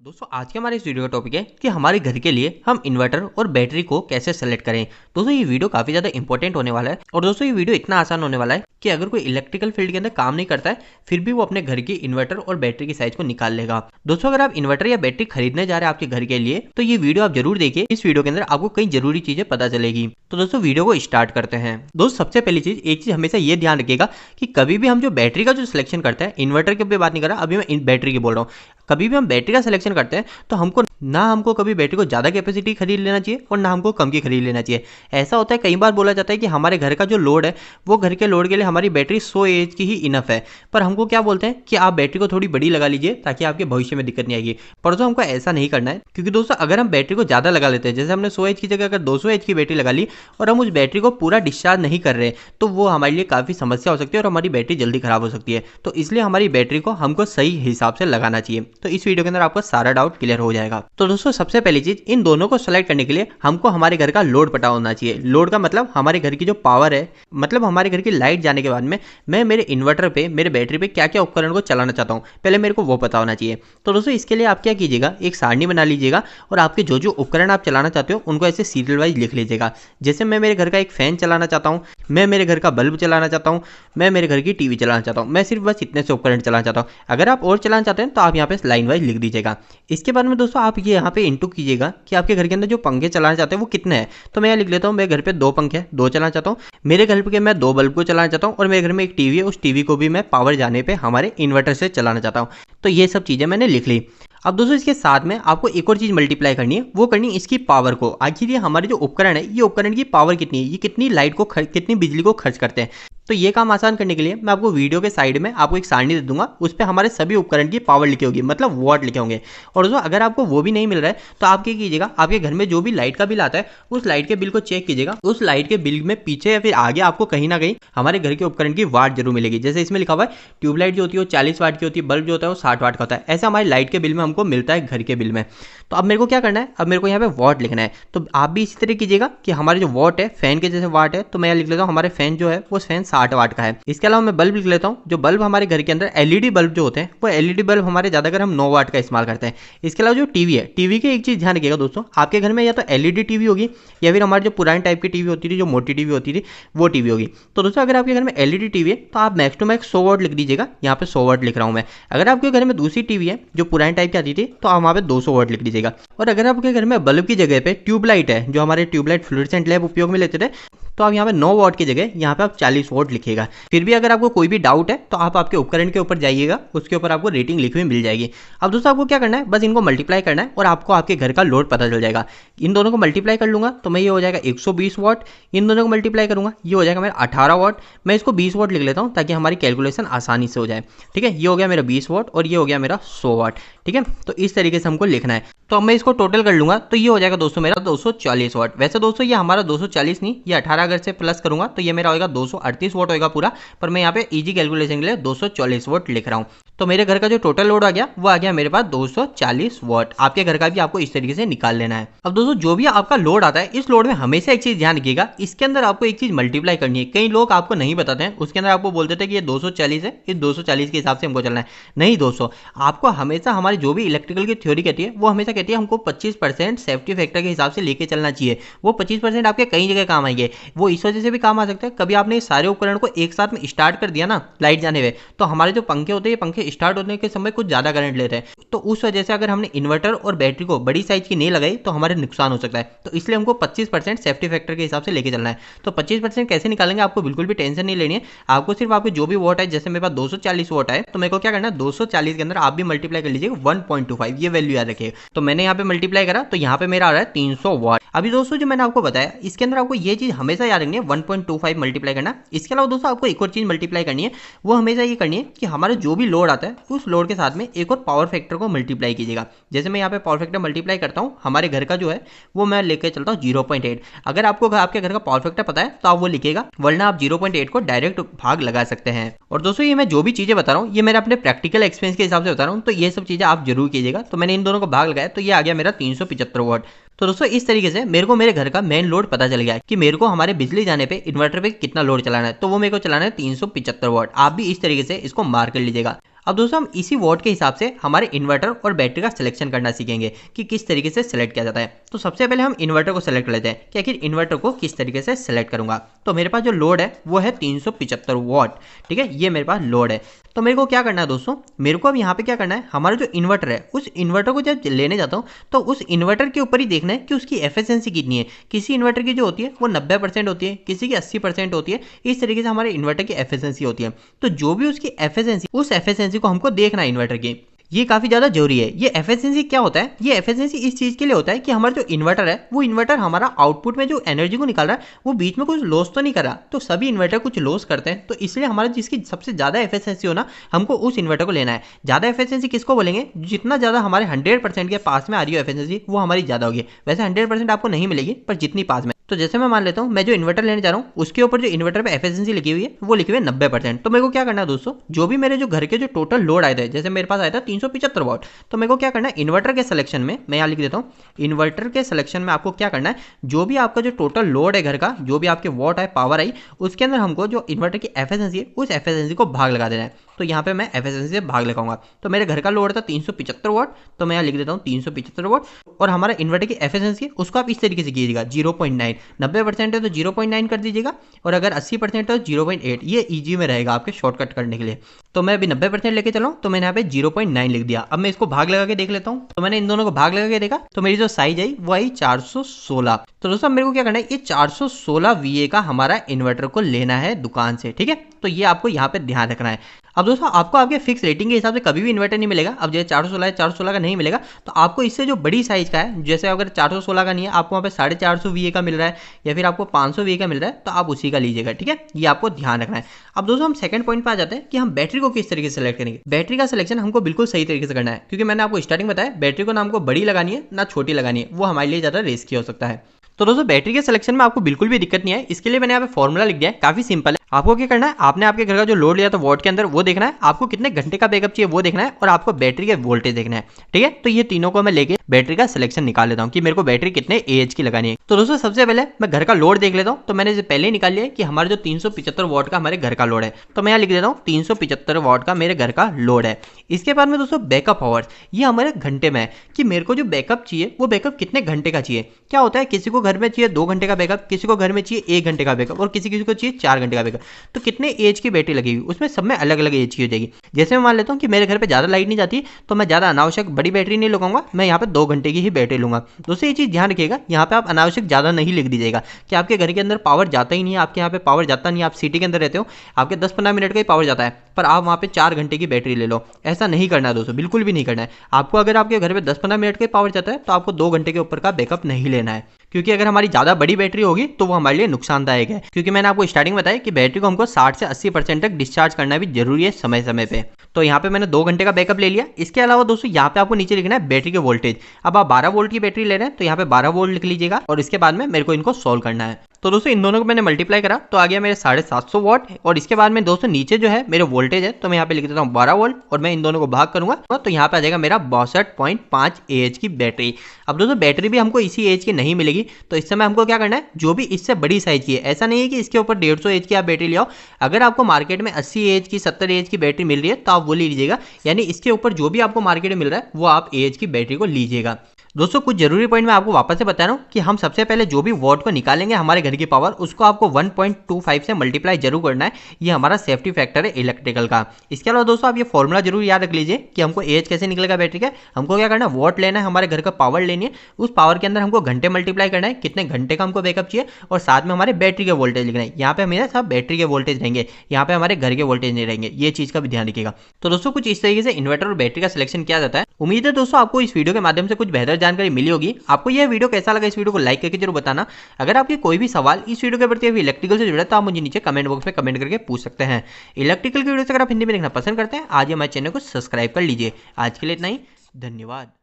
दोस्तों आज के हमारे इस वीडियो का टॉपिक है कि हमारे घर के लिए हम इन्वर्टर और बैटरी को कैसे सेलेक्ट करें। दोस्तों ये वीडियो काफी ज्यादा इंपॉर्टेंट होने वाला है और दोस्तों ये वीडियो इतना आसान होने वाला है कि अगर कोई इलेक्ट्रिकल फील्ड के अंदर काम नहीं करता है फिर भी वो अपने घर की इन्वर्टर और बैटरी की साइज को निकाल लेगा। दोस्तों अगर आप इन्वर्टर या बैटरी खरीदने जा रहे हैं आपके घर के लिए तो ये वीडियो आप जरूर देखिए। इस वीडियो के अंदर आपको कई जरूरी चीजें पता चलेगी। तो दोस्तों वीडियो को स्टार्ट करते हैं। दोस्तों सबसे पहली चीज एक चीज हमेशा ये ध्यान रखिएगा कि कभी भी हम जो बैटरी का जो सिलेक्शन करते हैं, इन्वर्टर की बात नहीं कर रहा, अभी मैं बैटरी की बोल रहा हूँ, कभी भी हम बैटरी का सिलेक्शन करते हैं तो हमको कभी बैटरी को ज़्यादा कैपेसिटी खरीद लेना चाहिए और ना हमको कम की खरीद लेना चाहिए। ऐसा होता है कई बार बोला जाता है कि हमारे घर का जो लोड है वो घर के लोड के लिए हमारी बैटरी 100 एएच की ही इनफ है, पर हमको क्या बोलते हैं कि आप बैटरी को थोड़ी बड़ी लगा लीजिए ताकि आपके भविष्य में दिक्कत नहीं आएगी। पर दोस्तों हमको ऐसा नहीं करना है, क्योंकि दोस्तों अगर हम बैटरी को ज़्यादा लगा लेते हैं, जैसे हमने 100 एच की जगह अगर 200 एच की बैटरी लगा ली और हम उस बैटरी को पूरा डिस्चार्ज नहीं कर रहे तो वो हमारे लिए काफ़ी समस्या हो सकती है और हमारी बैटरी जल्दी खराब हो सकती है। तो इसलिए हमारी बैटरी को हमको सही हिसाब से लगाना चाहिए। तो इस वीडियो के अंदर आपका सारा डाउट क्लियर हो जाएगा। तो दोस्तों सबसे पहली चीज, इन दोनों को सेलेक्ट करने के लिए हमको हमारे घर का लोड पता होना चाहिए। लोड का मतलब हमारे घर की जो पावर है, मतलब हमारे घर की लाइट जाने के बाद में मैं मेरे इन्वर्टर पे, मेरे बैटरी पे क्या क्या उपकरण को चलाना चाहता हूँ, पहले मेरे को वो पता होना चाहिए। तो दोस्तों इसके लिए आप क्या कीजिएगा, एक सारणी बना लीजिएगा और आपके जो जो उपकरण आप चलाना चाहते हो उनको ऐसे सीरियल वाइज लिख लीजिएगा। जैसे मैं मेरे घर का एक फैन चलाना चाहता हूँ, मैं मेरे घर का बल्ब चलाना चाहता हूँ, मैं मेरे घर की टीवी चलाना चाहता हूँ, मैं सिर्फ बस इतने से उपकरण चलाना चाहता हूँ। अगर आप और चलाना चाहते हैं तो आप यहाँ पे लाइन वाइज लिख दीजिएगा। इसके बाद में दोस्तों आप ये यहाँ पे इंटू कीजिएगा कि आपके घर के अंदर जो पंखे चलाना चाहते हैं वो कितने हैं। तो मैं यहाँ लिख लेता हूँ, मेरे घर पे 2 पंखे हैं, 2 चलाना चाहता हूँ। मेरे घर पे मैं 2 बल्ब को चलाना चाहता हूँ और मेरे घर में एक टीवी है, उस टीवी को भी मैं पावर जाने पे हमारे इन्वर्टर से चलाना चाहता हूँ। तो ये सब चीज़ें मैंने लिख ली। अब दोस्तों इसके साथ में आपको एक और चीज़ मल्टीप्लाई करनी है, वो करनी है इसकी पावर को। आखिर ये हमारे जो उपकरण है, ये उपकरण की पावर कितनी है, ये कितनी लाइट को कितनी बिजली को खर्च करते हैं। तो ये काम आसान करने के लिए मैं आपको वीडियो के साइड में आपको एक सारणी दे दूंगा, उस पर हमारे सभी उपकरण की पावर लिखी होगी, मतलब वॉट लिखे होंगे। और दोस्तों अगर आपको वो भी नहीं मिल रहा है तो आप क्या कीजिएगा, आपके घर में जो भी लाइट का बिल आता है उस लाइट के बिल को चेक कीजिएगा। उस लाइट के बिल में पीछे या फिर आगे आपको कहीं ना कहीं हमारे घर के उपकरण की वाट जरूर मिलेगी। जैसे इसमें लिखा हुआ है ट्यूबलाइट जो होती है वो 40 वाट की होती है, बल्ब जो होता है वो 60 वाट का होता है। ऐसे हमारी लाइट के बिल में हमको मिलता है घर के बिल में। तो अब मेरे को क्या करना है, अब मेरे को यहाँ पे वॉट लिखना है। तो आप भी इसी तरह कीजिएगा कि हमारे जो वॉट है फैन के जैसे वाट है, तो मैं लिख लेता हूँ हमारे फैन जो है वो फैन 60 वाट का है। इसके अलावा मैं बल्ब लिख लेता हूँ। जो बल्ब हमारे घर के अंदर एलईडी बल्ब जो होते हैं वो एलईडी बल्ब हमारे ज़्यादातर हम 9 वाट का इस्तेमाल करते हैं। इसके अलावा जो टीवी है, टीवी के एक चीज़ ध्यान रखिएगा दोस्तों, आपके घर में या तो एलईडी टीवी होगी या फिर हमारे जो पुराने टाइप की टीवी होती थी, जो मोटी टीवी होती थी, वो टीवी होगी। तो दोस्तों अगर आपके घर में एलईडी टीवी है तो आप मैक्स टू मैक्स 100 वाट लिख दीजिएगा। यहाँ पे 100 वाट लिख रहा हूँ मैं। अगर आपके घर में दूसरी टीवी है जो पुराने टाइप की आती थी तो आप वहाँ पे 200 वाट लिख दीजिएगा। और अगर आपके घर में बल्ब की जगह पे ट्यूबलाइट है, जो हमारे ट्यूबलाइट फ्लोरेसेंट लैंप उपयोग में लेते थे, तो आप यहाँ पे 9 वाट की जगह यहाँ पे आप 40 वाट लिखिएगा। फिर भी अगर आपको कोई भी डाउट है तो आप आपके उपकरण के ऊपर जाइएगा, उसके ऊपर आपको रेटिंग लिखी हुई मिल जाएगी। अब दोस्तों आपको क्या करना है, बस इनको मल्टीप्लाई करना है और आपको आपके घर का लोड पता चल जाएगा। इन दोनों को मल्टीप्लाई कर लूंगा तो मैं ये हो जाएगा 120 वाट। इन दोनों को मल्टीप्लाई करूंगा ये हो जाएगा मेरा 18 वाट। मैं इसको 20 वाट लिख लेता हूँ ताकि हमारी कैलकुलेशन आसानी से हो जाए। ठीक है, ये हो गया मेरा 20 वाट और ये हो गया मेरा 100 वाट। ठीक है, तो इस तरीके से हमको लिखना है। तो अब मैं इसको टोटल कर लूंगा तो ये हो जाएगा दोस्तों मेरा 240 वाट। वैसे दोस्तों ये हमारा 240 नहीं, ये 18 अगर से प्लस करूंगा तो ये मेरा होगा 238 वाट होगा पूरा, पर मैं यहाँ पे इजी कैलकुलेशन के लिए 240 वाट लिख रहा हूँ। तो मेरे घर का जो टोटल लोड आ गया वो आ गया मेरे पास 240 वाट। आपके घर का भी आपको इस तरीके से निकाल लेना है। अब दोस्तों जो भी आपका लोड आता है, इस लोड में हमेशा एक चीज ध्यान रखिएगा, इसके अंदर आपको एक चीज मल्टीप्लाई करनी है। कई लोग आपको नहीं बताते हैं, उसके अंदर आपको बोलते थे कि ये 240 है, इस 240 के हिसाब से हमको चलना है। नहीं दोस्तों, आपको हमेशा हमारी जो भी इलेक्ट्रिकल की थ्योरी कहती है वो हमेशा कहती है हमको 25% सेफ्टी फैक्टर के हिसाब से लेके चलना चाहिए। वो 25% आपके कई जगह काम आएंगे, वो इस वजह से भी काम आ सकता है। कभी आपने सारे उपकरण को एक साथ में स्टार्ट कर दिया ना लाइट जाने में, तो हमारे जो पंखे होते हैं, पंखे स्टार्ट होने के समय कुछ ज्यादा करंट लेते हैं। तो उस वजह से अगर हमने इन्वर्टर और बैटरी को बड़ी साइज की नहीं लगाई तो हमारे नुकसान हो सकता है। तो इसलिए हमको 25% सेफ्टी फैक्टर के हिसाब से लेके चलना है। तो 25% कैसे निकालेंगे, आपको बिल्कुल भी टेंशन नहीं लेनी है। आपको सिर्फ आपके जो भी वोट है, जैसे मेरे पास 240 वोट है तो मेरे को क्या करना है, 240 के अंदर आप भी मल्टीप्लाई कर लीजिएगा 1.25, ये वैल्यू याद रखिएगा। तो मैंने यहाँ पे मल्टीप्लाई करा तो यहाँ पे मेरा आ रहा है 300 वाट। अभी दोस्तों जो मैंने आपको बताया इसके अंदर आपको ये चीज हमेशा याद रखनी है, 1.25 मल्टीप्लाई करना। इसके अलावा दोस्तों आपको एक और चीज मल्टीप्लाई करनी है, वो हमेशा ये करनी है कि हमारा जो भी लोड आता है उस लोड के साथ में एक और पावर फैक्टर को मल्टीप्लाई कीजिएगा। जैसे मैं यहाँ पे पावर फैक्टर मल्टीप्लाई करता हूँ, हमारे घर का जो है वो मैं लेके चलता हूँ 0.8। अगर आपको आपके घर का पावर फैक्टर पता है तो आप वो लिखिएगा, वरना आप 0.8 को डायरेक्ट भाग लगा सकते हैं। और दोस्तों ये मैं जो भी चीजें बता रहा हूँ ये मेरे अपने प्रैक्टिकल एक्सपीरियंस के हिसाब से बता रहा हूँ, तो ये सब चीजें आप जरूर कीजिएगा। तो मैंने इन दोनों को भाग लगाया तो ये आ गया मेरा 375 वाट। तो दोस्तों इस तरीके से मेरे को मेरे घर का मेन लोड पता चल गया है कि मेरे को हमारे बिजली जाने पे इन्वर्टर पे कितना लोड चलाना है। तो वो मेरे को चलाना है 375 वाट। आप भी इस तरीके से इसको मार कर लीजिएगा। अब दोस्तों हम इसी वॉट के हिसाब से हमारे इन्वर्टर और बैटरी का सिलेक्शन करना सीखेंगे कि किस तरीके से सिलेक्ट किया जाता है। तो सबसे पहले हम इन्वर्टर को सिलेक्ट कर लेते हैं कि आखिर इन्वर्टर को किस तरीके से सिलेक्ट करूंगा। तो मेरे पास जो लोड है वो है 375 वॉट, ठीक है, ये मेरे पास लोड है। तो मेरे को क्या करना है दोस्तों, मेरे को अब यहाँ पे क्या करना है, हमारा जो इन्वर्टर है उस इन्वर्टर को जब लेने जाता हूँ तो उस इन्वर्टर के ऊपर ही देखना है कि उसकी एफिशिएंसी कितनी है। किसी इन्वर्टर की जो होती है वो 90% होती है, किसी की 80% होती है। इस तरीके से हमारे इन्वर्टर की एफिशिएंसी होती है। तो जो भी उसकी एफिशिएंसी, उस एफिशिएंसी को हमको देखना है इन्वर्टर की, ये काफी ज्यादा जरूरी है। ये एफिशिएंसी क्या होता है, ये एफिशिएंसी इस चीज के लिए होता है कि हमारा जो इन्वर्टर है वो इन्वर्टर हमारा आउटपुट में जो एनर्जी को निकाल रहा है वो बीच में कुछ लॉस तो नहीं कर रहा। तो सभी इन्वर्टर कुछ लॉस करते हैं, तो इसलिए हमारा जिसकी सबसे ज्यादा एफिशिएंसी हो ना, हमको उस इन्वर्टर को लेना है। ज्यादा एफिशिएंसी किसको बोलेंगे, जितना ज्यादा हमारे 100% के पास में आ रही है एफिशिएंसी वो हमारी ज्यादा होगी। वैसे 100% आपको नहीं मिलेगी, पर जितनी पास में। तो जैसे मैं मान लेता हूँ मैं जो इन्वर्टर लेने जा रहा हूँ उसके ऊपर जो इन्वर्टर पे एफिशिएंसी लिखी हुई है वो लिखी हुई है 90%। तो मेरे को क्या करना है दोस्तों, जो भी मेरे जो घर के जो टोटल लोड आए थे, जैसे मेरे पास आया था 375 वॉट, तो मेरे को क्या करना है इन्वर्टर के सिलेक्शन में, मैं यहाँ लिख देता हूँ, इन्वर्टर के सिलेक्शन में आपको क्या करना है, जो भी आपका जो टोटल लोड है घर का, जो भी आपके वॉट आए, पावर आई, उसके अंदर हमको जो इन्वर्टर की एफिशिएंसी है उस एफिशिएंसी को भाग लगा देना है। तो यहाँ पे मैं एफिशिएंसी से भाग लगाऊंगा। तो मेरे घर का लोड था 375 वॉट, तो मैं यहाँ लिख देता हूँ 375 वॉट, और हमारा इन्वर्टर की एफिशिएंसी है उसको आप इस तरीके से कीजिएगा 0.9, 90% है तो 0.9 कर दीजिएगा, और अगर 80% है तो 0.8, ये ईजी में रहेगा आपके शॉर्टकट करने के लिए। तो मैं अभी 90% लेके चला हूँ, तो मैंने यहाँ पे 0.9 लिख दिया। अब मैं इसको भाग लगा के देख लेता हूँ। तो मैंने इन दोनों को भाग लगा के देखा, तो मेरी जो साइज आई वो आई 416। तो दोस्तों मेरे को क्या करना है, ये 416 VA का हमारा इन्वर्टर को लेना है दुकान से, ठीक है। तो ये आपको यहाँ पे ध्यान रखना है। अब दोस्तों आपको आपके फिक्स रेटिंग के हिसाब से कभी भी इन्वर्टर नहीं मिलेगा। अब जैसे 416 है, 416 का नहीं मिलेगा, तो आपको इससे जो बड़ी साइज का है, जैसे अगर 416 का नहीं है, आपको वहाँ पे 450 VA का मिल रहा है या फिर आपको 500 VA का मिल रहा है, तो आप उसी का लीजिएगा, ठीक है। ये आपको ध्यान रखना है। अब दोस्तों हम सेकंड पॉइंट पे आ जाते हैं कि हम बैटरी को किस तरीके से सेलेक्ट करेंगे। बैटरी का सिलेक्शन हमको बिल्कुल सही तरीके से करना है, क्योंकि मैंने आपको स्टार्टिंग बताया बैटरी को ना हमको बड़ी लगानी है ना छोटी लगानी है, वो हमारे लिए ज्यादा रिस्की हो सकता है। तो दोस्तों बैटरी के सिलेक्शन में आपको बिल्कुल भी दिक्कत नहीं है। इसके लिए मैंने यहाँ पे फॉर्मूला लिख दिया है, काफी सिंपल है। आपको क्या करना है, आपने आपके घर का जो लोड लिया था वॉट के अंदर वो देखना है, आपको कितने घंटे का बैकअप चाहिए वो देखना है, और आपको बैटरी के वोल्टेज देखना है, ठीक है। तो ये तीनों को मैं लेके बैटरी का सिलेक्शन निकाल लेता हूँ कि मेरे को बैटरी कितने एएच की लगानी है। तो दोस्तों सबसे पहले मैं घर का लोड देख लेता हूँ। तो मैंने पहले ही निकाल लिया कि हमारा जो 375 वॉट का हमारे घर का लोड है, तो मैं यहाँ लिख देता हूँ 375 वॉट का मेरे घर का लोड है। इसके बाद में दोस्तों बैकअप आवर्स, ये हमारे घंटे में है कि मेरे को जो बैकअप चाहिए वो बैकअप कितने घंटे का चाहिए। क्या होता है, किसी को घर में चाहिए 2 घंटे का बैकअप, किसी को घर में चाहिए 1 घंटे का बैकअप, और किसी को चाहिए 4 घंटे का बैकअप। तो कितने एज की बैटरी लगेगी, उसमें सब में अलग अलग एज की हो जाएगी। जैसे मैं मान लेता हूँ कि मेरे घर पे ज्यादा लाइट नहीं जाती, तो मैं ज्यादा अनावश्यक बड़ी बैटरी नहीं लगाऊंगा, मैं यहाँ पे 2 घंटे की ही बैटरी लूंगा। दोस्तों ये चीज ध्यान रखिएगा, यहाँ पे आप अनावश्यक ज्यादा नहीं लिख दीजिएगा कि आपके घर के अंदर पावर जाता ही नहीं है, आपके यहाँ पे पावर जाता नहीं है, आप सिटी के अंदर रहते हो, आपके 10-15 मिनट का ही पावर जाता है, पर आप वहाँ पे 4 घंटे की बैटरी ले लो। ऐसा नहीं करना है दोस्तों, बिल्कुल भी नहीं करना है आपको। अगर आपके घर पे 10-15 मिनट का पावर जाता है तो आपको 2 घंटे के ऊपर का बैकअप नहीं लेना है, क्योंकि अगर हमारी ज्यादा बड़ी बैटरी होगी तो वो हमारे लिए नुकसानदायक है। क्योंकि मैंने आपको स्टार्टिंग बताया कि बैटरी को हमको 60 से 80% तक डिस्चार्ज करना भी जरूरी है समय समय पे। तो यहाँ पे मैंने 2 घंटे का बैकअप ले लिया। इसके अलावा दोस्तों यहाँ पे आपको नीचे लिखना है बैटरी के वोल्टेज। अब आप 12 वोल्ट की बैटरी ले रहे हैं तो यहाँ पे 12 वोल्ट लिख लीजिएगा, और इसके बाद में मेरे को इनको सोल्व करना है। तो दोस्तों इन दोनों को मैंने मल्टीप्लाई करा तो आ गया मेरे 750 वॉट, और इसके बाद में दोस्तों नीचे जो है मेरे वोल्टेज है, तो मैं यहाँ पे लिख देता हूँ 12 वोल्ट, और मैं इन दोनों को भाग करूंगा तो यहाँ पे आ जाएगा मेरा 62.5 AH की बैटरी। अब दोस्तों बैटरी भी हमको इसी एज की नहीं मिलेगी, तो इस समय हमको क्या करना है, जो भी इससे बड़ी साइज की है, ऐसा नहीं है कि इसके ऊपर 150 एज की आप बैटरी ले आओ। अगर आपको मार्केट में 80 एज की 70 एज की बैटरी मिल रही है तो आप वो ले लीजिएगा, यानी इसके ऊपर जो भी आपको मार्केट में मिल रहा है वो आप एज की बैटरी को लीजिएगा। दोस्तों कुछ जरूरी पॉइंट मैं आपको वापस से बता रहा हूँ कि हम सबसे पहले जो भी वॉट को निकालेंगे हमारे घर की पावर, उसको आपको 1.25 से मल्टीप्लाई जरूर करना है। ये हमारा सेफ्टी फैक्टर है इलेक्ट्रिकल का। इसके अलावा दोस्तों आप ये फॉर्मूला जरूर याद रख लीजिए कि हमको एज कैसे निकलेगा बैटरी का। हमको क्या करना है, वॉट लेना है, हमारे घर का पावर लेनी है, उस पावर के अंदर हमको घंटे मल्टीप्लाई करना है, कितने घंटे का हमको बैकअप चाहिए, और साथ में हमारे बैटरी के वोल्टेज लिखना है। यहाँ पे हमें सब बैटरी के वोल्टेज रहेंगे, यहाँ पे हमारे घर के वोल्टेज नहीं रहेंगे, ये चीज का भी ध्यान रखिएगा। तो दोस्तों कुछ इस तरीके से इन्वर्टर और बैटरी का सिलेक्शन किया जाता है। उम्मीद है दोस्तों आपको इस वीडियो के माध्यम से कुछ बेहतर जानकारी मिली होगी। आपको यह वीडियो कैसा लगा, इस वीडियो को लाइक करके जरूर बताना। अगर आपके कोई भी सवाल इस वीडियो के प्रति इलेक्ट्रिकल से जुड़ा तो आप मुझे नीचे कमेंट बॉक्स में कमेंट करके पूछ सकते हैं। इलेक्ट्रिकल की वीडियो अगर आप हिंदी में देखना पसंद करते हैं, आज हमारे चैनल को सब्सक्राइब कर लीजिए। आज के लिए इतना ही, धन्यवाद।